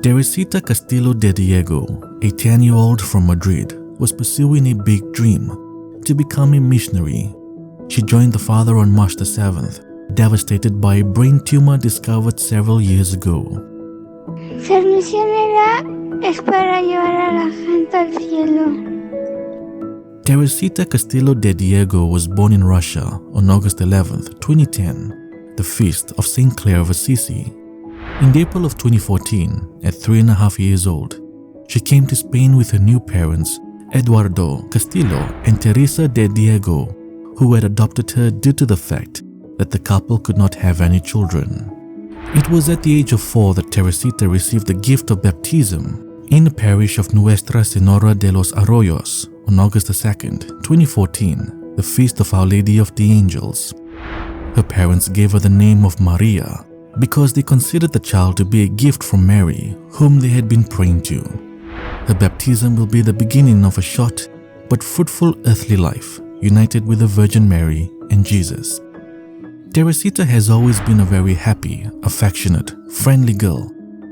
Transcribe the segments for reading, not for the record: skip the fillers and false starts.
Terese de Diego, a 10-year-old from Madrid, was pursuing a big dream: to become a missionary. She joined the Father on March the 7th, devastated by a brain tumor discovered several years ago. Ser misionera es para llevar a la gente al cielo. Terese de Diego was born in Russia on August 11, 2010, the feast of Saint Clare of Assisi. In April of 2014, at 3.5 years old, she came to Spain with her new parents, Eduardo Castillo and Terese de Diego, who had adopted her due to the fact that the couple could not have any children. It was at the age of 4 that Teresita received the gift of baptism in the parish of Nuestra Señora de los Arroyos on August 2, 2014, the feast of Our Lady of the Angels. Her parents gave her the name of Maria because they considered the child to be a gift from Mary, whom they had been praying to. Her baptism will be the beginning of a short but fruitful earthly life, united with the Virgin Mary and Jesus. Teresita has always been a very happy, affectionate, friendly girl,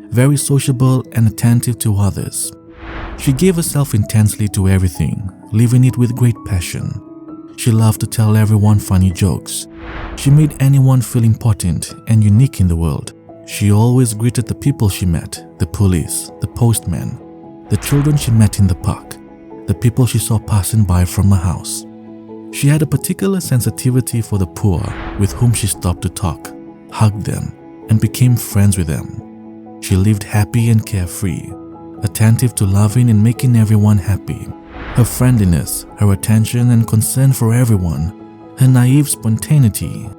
very sociable and attentive to others. She gave herself intensely to everything, living it with great passion. She loved to tell everyone funny jokes. She made anyone feel important and unique in the world. She always greeted the people she met, the police, the postman, the children she met in the park, the people she saw passing by from her house. She had a particular sensitivity for the poor, with whom she stopped to talk, hugged them, and became friends with them. She lived happy and carefree, attentive to loving and making everyone happy. Her friendliness, her attention and concern for everyone, her naive spontaneity,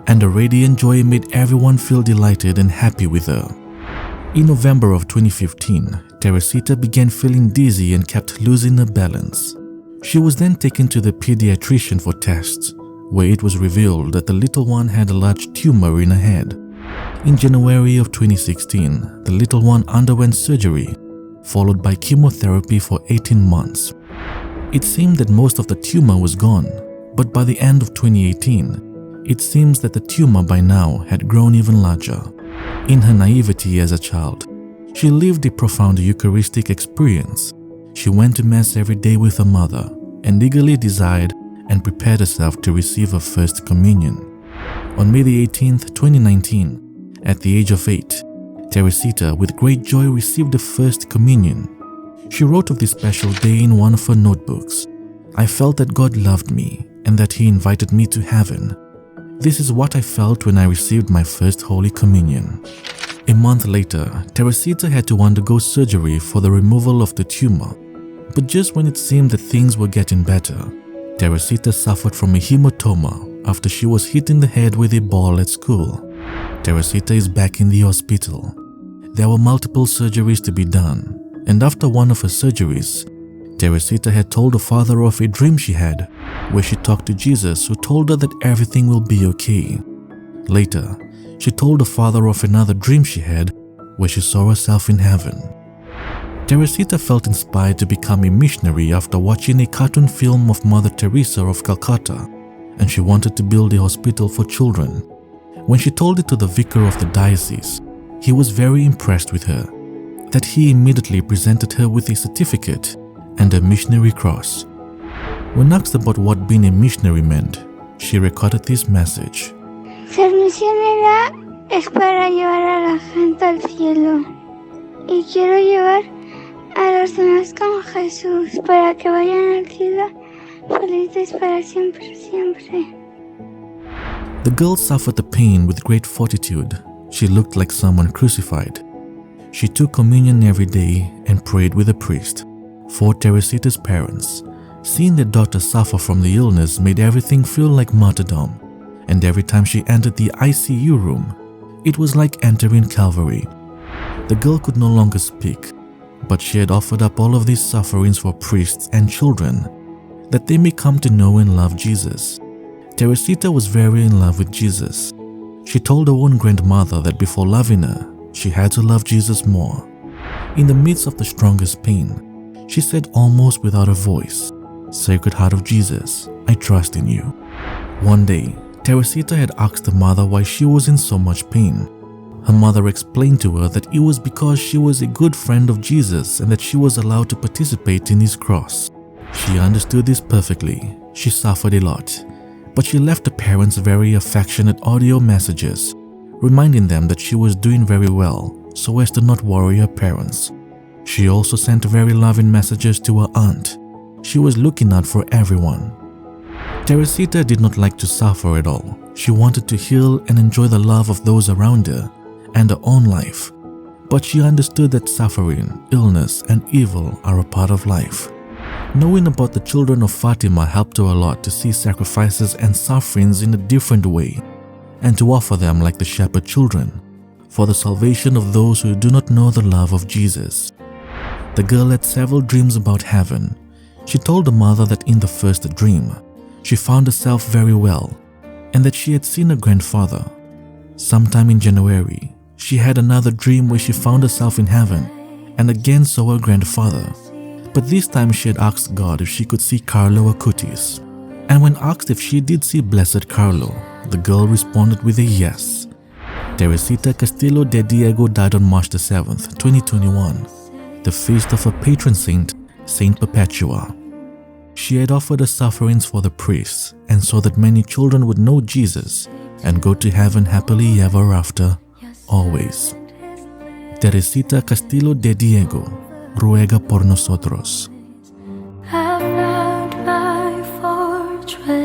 and her radiant joy made everyone feel delighted and happy with her. In November of 2015, Teresita began feeling dizzy and kept losing her balance. She was then taken to the pediatrician for tests, where it was revealed that the little one had a large tumor in her head. In January of 2016, the little one underwent surgery, followed by chemotherapy for 18 months. It seemed that most of the tumor was gone, but by the end of 2018, it seems that the tumor by now had grown even larger. In her naivety as a child, she lived a profound Eucharistic experience. She went to Mass every day with her mother and eagerly desired and prepared herself to receive her first communion. On May 18, 2019, at the age of 8, Teresita with great joy received the first communion. She wrote of this special day in one of her notebooks. I felt that God loved me and that He invited me to heaven. This is what I felt when I received my first Holy Communion. A month later, Teresita had to undergo surgery for the removal of the tumor. But just when it seemed that things were getting better, Teresita suffered from a hematoma after she was hit in the head with a ball at school. Teresita is back in the hospital. There were multiple surgeries to be done, and after one of her surgeries, Teresita had told her father of a dream she had, where she talked to Jesus, who told her that everything will be okay. Later, she told her father of another dream she had, where she saw herself in heaven. Teresita felt inspired to become a missionary after watching a cartoon film of Mother Teresa of Calcutta, and she wanted to build a hospital for children. When she told it to the vicar of the diocese, he was very impressed with her, that he immediately presented her with a certificate and a missionary cross. When asked about what being a missionary meant, she recorded this message. Ser misionera es para llevar a la gente al cielo. Y quiero llevar a los demás con Jesús para que vayan al cielo felices para siempre, siempre. The girl suffered the pain with great fortitude. She looked like someone crucified. She took communion every day and prayed with a priest. For Teresita's parents, seeing their daughter suffer from the illness made everything feel like martyrdom, and every time she entered the ICU room, it was like entering Calvary. The girl could no longer speak, but she had offered up all of these sufferings for priests and children, that they may come to know and love Jesus. Teresita was very in love with Jesus. She told her own grandmother that before loving her, she had to love Jesus more. In the midst of the strongest pain, she said almost without a voice, "Sacred Heart of Jesus, I trust in you." One day, Teresita had asked her mother why she was in so much pain. Her mother explained to her that it was because she was a good friend of Jesus and that she was allowed to participate in his cross. She understood this perfectly. She suffered a lot, but she left her parents very affectionate audio messages, reminding them that she was doing very well so as to not worry her parents. She also sent very loving messages to her aunt. She was looking out for everyone. Teresita did not like to suffer at all. She wanted to heal and enjoy the love of those around her and her own life. But she understood that suffering, illness, and evil are a part of life. Knowing about the children of Fatima helped her a lot to see sacrifices and sufferings in a different way and to offer them like the shepherd children for the salvation of those who do not know the love of Jesus. The girl had several dreams about heaven. She told her mother that in the first dream, she found herself very well and that she had seen her grandfather. Sometime in January, she had another dream where she found herself in heaven and again saw her grandfather. But this time she had asked God if she could see Carlo Acutis. And when asked if she did see Blessed Carlo, the girl responded with a yes. Teresita Castillo de Diego died on March 7th, 2021, the feast of her patron saint, Saint Perpetua. She had offered her sufferings for the priests and so that many children would know Jesus and go to heaven happily ever after, always. Teresita Castillo de Diego ruega por nosotros. I found my fortress.